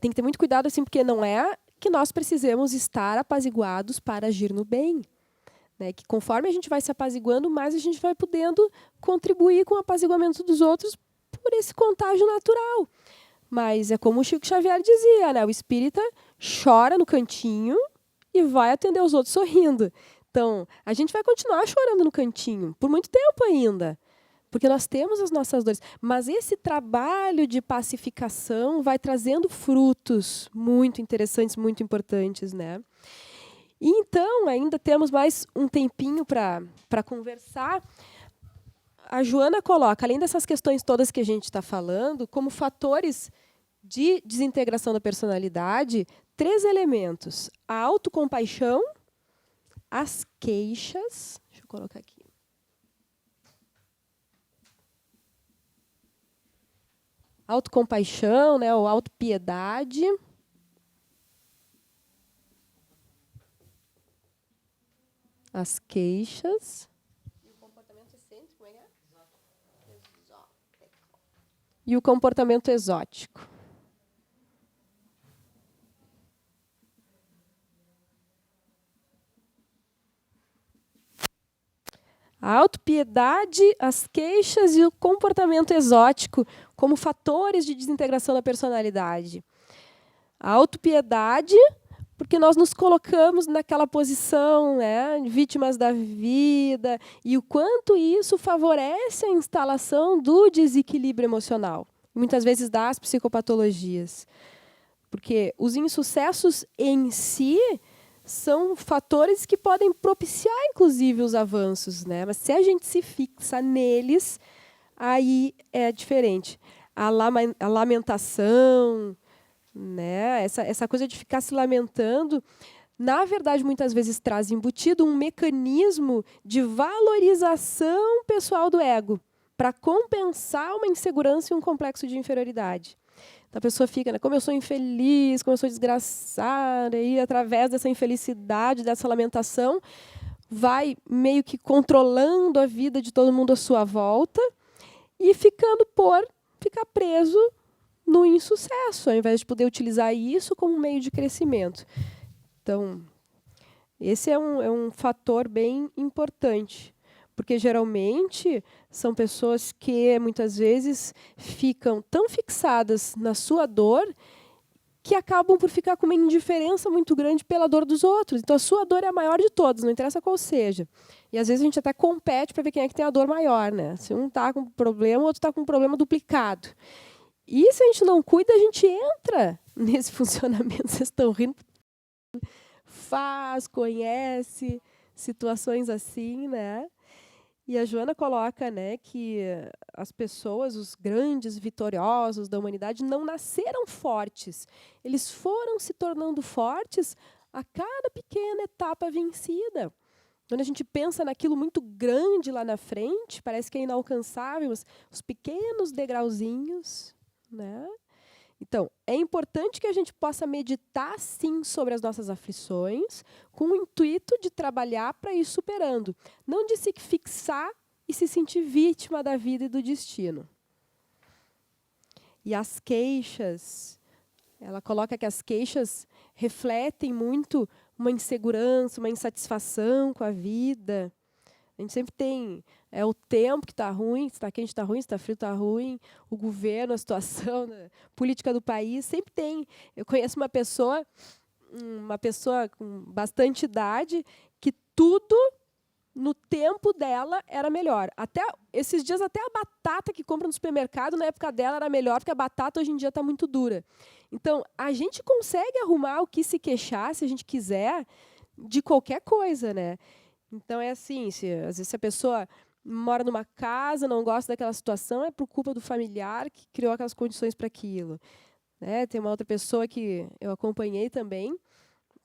tem que ter muito cuidado, assim, porque não é que nós precisamos estar apaziguados para agir no bem. Né? Que conforme a gente vai se apaziguando, mais a gente vai podendo contribuir com o apaziguamento dos outros por esse contágio natural. Mas é como o Chico Xavier dizia, né? O espírita chora no cantinho e vai atender os outros sorrindo. Então, a gente vai continuar chorando no cantinho, por muito tempo ainda, porque nós temos as nossas dores. Mas esse trabalho de pacificação vai trazendo frutos muito interessantes, muito importantes, né? E então, ainda temos mais um tempinho para conversar. A Joana coloca, além dessas questões todas que a gente está falando, como fatores de desintegração da personalidade, 3 elementos: a autocompaixão, as queixas, deixa eu colocar aqui. Autocompaixão, né, ou autopiedade. As queixas. E o comportamento excêntrico, como é? E o comportamento exótico. A autopiedade, as queixas e o comportamento exótico como fatores de desintegração da personalidade. A autopiedade, porque nós nos colocamos naquela posição, né, vítimas da vida, e o quanto isso favorece a instalação do desequilíbrio emocional, muitas vezes das psicopatologias. Porque os insucessos em si são fatores que podem propiciar, inclusive, os avanços, né? Mas se a gente se fixa neles, aí é diferente. A lamentação, né? Essa coisa de ficar se lamentando, na verdade, muitas vezes traz embutido um mecanismo de valorização pessoal do ego para compensar uma insegurança e um complexo de inferioridade. Então, a pessoa fica, né, como eu sou infeliz, como eu sou desgraçada, e através dessa infelicidade, dessa lamentação, vai meio que controlando a vida de todo mundo à sua volta e ficar preso no insucesso, ao invés de poder utilizar isso como meio de crescimento. Então, esse é um fator bem importante, porque geralmente são pessoas que muitas vezes ficam tão fixadas na sua dor que acabam por ficar com uma indiferença muito grande pela dor dos outros. Então, a sua dor é a maior de todas, não interessa qual seja. E, às vezes, a gente até compete para ver quem é que tem a dor maior, né? Se um está com um problema, o outro está com um problema duplicado. E, se a gente não cuida, a gente entra nesse funcionamento. Vocês estão rindo? Conhece situações assim, né? E a Joana coloca, né, que as pessoas, os grandes vitoriosos da humanidade, não nasceram fortes. Eles foram se tornando fortes a cada pequena etapa vencida. Quando a gente pensa naquilo muito grande lá na frente, parece que é inalcançável, os pequenos degrauzinhos, né? Então, é importante que a gente possa meditar, sim, sobre as nossas aflições, com o intuito de trabalhar para ir superando. Não de se fixar e se sentir vítima da vida e do destino. E as queixas, ela coloca que as queixas refletem muito uma insegurança, uma insatisfação com a vida. A gente sempre tem o tempo que está ruim, se está quente está ruim, se está frio está ruim, o governo, a situação, né, política do país, sempre tem. Eu conheço uma pessoa com bastante idade, que tudo no tempo dela era melhor. Até esses dias, até a batata que compra no supermercado, na época dela era melhor, porque a batata hoje em dia está muito dura. Então, a gente consegue arrumar o que se queixar, se a gente quiser, de qualquer coisa, né? Então, é assim, às vezes a pessoa mora numa casa, não gosta daquela situação, é por culpa do familiar que criou aquelas condições para aquilo. Né? Tem uma outra pessoa que eu acompanhei também,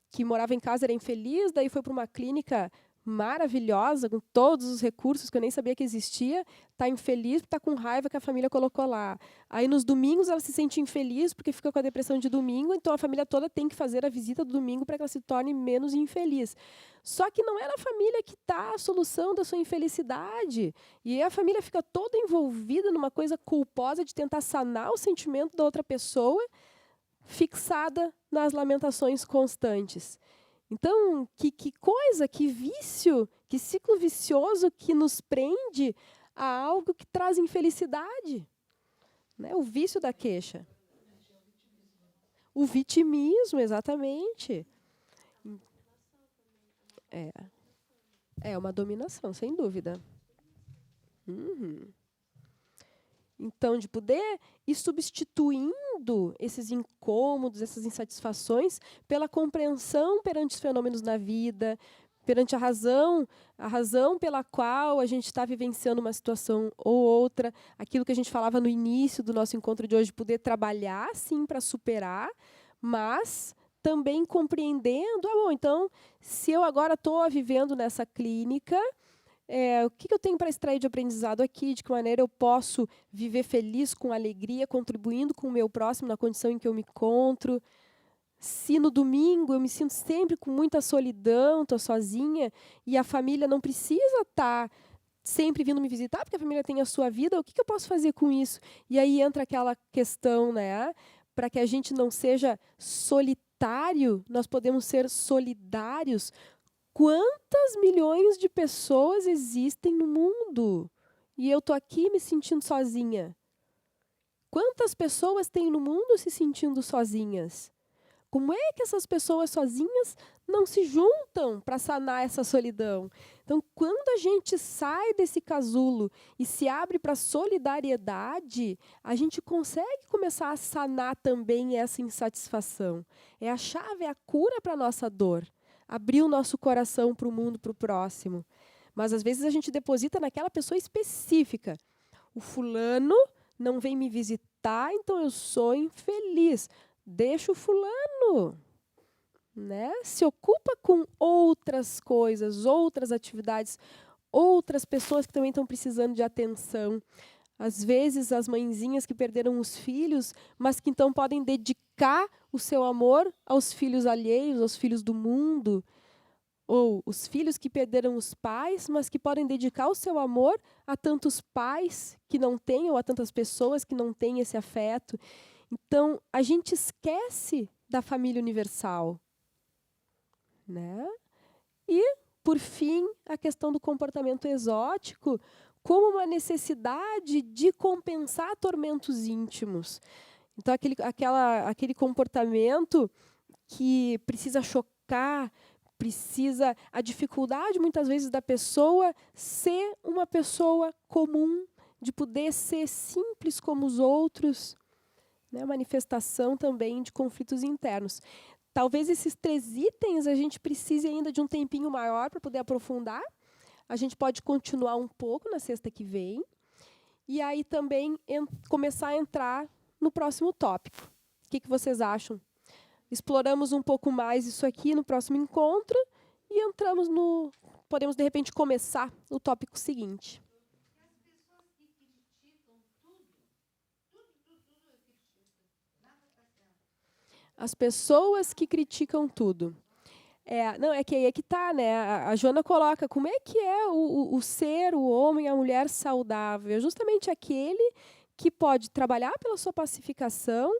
que morava em casa, era infeliz, daí foi para uma clínica maravilhosa, com todos os recursos que eu nem sabia que existia, está infeliz porque está com raiva que a família colocou lá. Aí, nos domingos, ela se sente infeliz porque fica com a depressão de domingo, então a família toda tem que fazer a visita do domingo para que ela se torne menos infeliz. Só que não é na família que está a solução da sua infelicidade. E a família fica toda envolvida numa coisa culposa de tentar sanar o sentimento da outra pessoa, fixada nas lamentações constantes. Então, que coisa, que vício, que ciclo vicioso que nos prende a algo que traz infelicidade. Né? O vício da queixa. O vitimismo, exatamente. É uma dominação, sem dúvida. Então, de poder ir substituindo esses incômodos, essas insatisfações, pela compreensão perante os fenômenos na vida, perante a razão pela qual a gente está vivenciando uma situação ou outra, aquilo que a gente falava no início do nosso encontro de hoje, poder trabalhar, sim, para superar, mas também compreendendo, então, se eu agora estou vivendo nessa clínica, o que eu tenho para extrair de aprendizado aqui, de que maneira eu posso viver feliz, com alegria, contribuindo com o meu próximo na condição em que eu me encontro. Se no domingo eu me sinto sempre com muita solidão, estou sozinha, e a família não precisa estar sempre vindo me visitar, porque a família tem a sua vida, o que eu posso fazer com isso? E aí entra aquela questão, né? Para que a gente não seja solitário, nós podemos ser solidários. Quantas milhões de pessoas existem no mundo? E eu estou aqui me sentindo sozinha. Quantas pessoas tem no mundo se sentindo sozinhas? Como é que essas pessoas sozinhas não se juntam para sanar essa solidão? Então, quando a gente sai desse casulo e se abre para a solidariedade, a gente consegue começar a sanar também essa insatisfação. É a chave, é a cura para a nossa dor. Abrir o nosso coração para o mundo, para o próximo. Mas, às vezes, a gente deposita naquela pessoa específica. O fulano não vem me visitar, então eu sou infeliz. Deixa o fulano. Né? Se ocupa com outras coisas, outras atividades, outras pessoas que também estão precisando de atenção. Às vezes, as mãezinhas que perderam os filhos, mas que então podem dedicar o seu amor aos filhos alheios, aos filhos do mundo. Ou os filhos que perderam os pais, mas que podem dedicar o seu amor a tantos pais que não têm, ou a tantas pessoas que não têm esse afeto. Então, a gente esquece da família universal. Né? E, por fim, a questão do comportamento exótico como uma necessidade de compensar tormentos íntimos. Então, aquele comportamento que precisa chocar, a dificuldade, muitas vezes, da pessoa ser uma pessoa comum, de poder ser simples como os outros, né? Manifestação também de conflitos internos. Talvez esses 3 itens a gente precise ainda de um tempinho maior para poder aprofundar. A gente pode continuar um pouco na sexta que vem. E aí também começar a entrar no próximo tópico. O que vocês acham? Exploramos um pouco mais isso aqui no próximo encontro e entramos no... Podemos, de repente, começar o tópico seguinte. As pessoas que criticam tudo. É que aí é que está, né? A Joana coloca como é que é o ser, o homem, a mulher saudável. É justamente aquele que pode trabalhar pela sua pacificação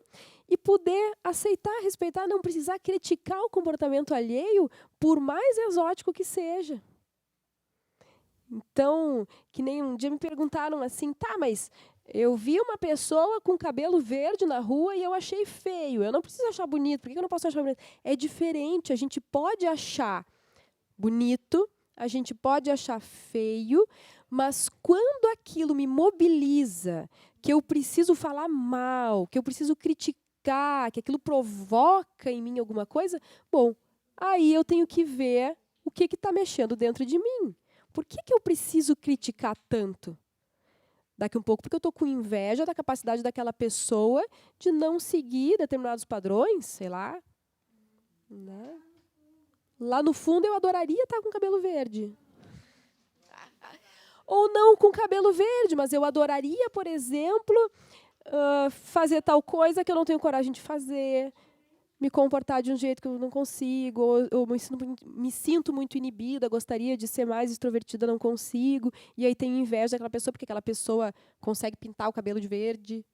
e poder aceitar, respeitar, não precisar criticar o comportamento alheio, por mais exótico que seja. Então, que nem um dia me perguntaram assim, tá, mas eu vi uma pessoa com cabelo verde na rua e eu achei feio. Eu não preciso achar bonito. Por que eu não posso achar bonito? É diferente. A gente pode achar bonito, a gente pode achar feio, mas quando aquilo me mobiliza, que eu preciso falar mal, que eu preciso criticar, que aquilo provoca em mim alguma coisa, bom, aí eu tenho que ver o que está mexendo dentro de mim. Por que eu preciso criticar tanto? Daqui um pouco, porque eu estou com inveja da capacidade daquela pessoa de não seguir determinados padrões, sei lá. Né? Lá no fundo, eu adoraria estar com cabelo verde. Ou não com cabelo verde, mas eu adoraria, por exemplo, fazer tal coisa que eu não tenho coragem de fazer, me comportar de um jeito que eu não consigo, ou me sinto muito inibida, gostaria de ser mais extrovertida, não consigo, e aí tenho inveja daquela pessoa, porque aquela pessoa consegue pintar o cabelo de verde.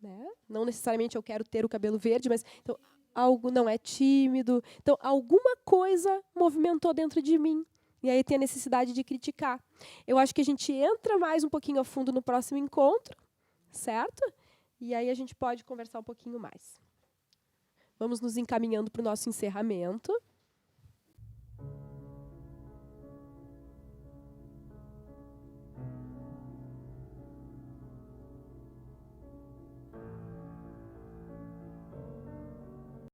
Né? Não necessariamente eu quero ter o cabelo verde, mas então, algo não é tímido. Então, alguma coisa movimentou dentro de mim. E aí tem a necessidade de criticar. Eu acho que a gente entra mais um pouquinho a fundo no próximo encontro, certo? E aí a gente pode conversar um pouquinho mais. Vamos nos encaminhando para o nosso encerramento.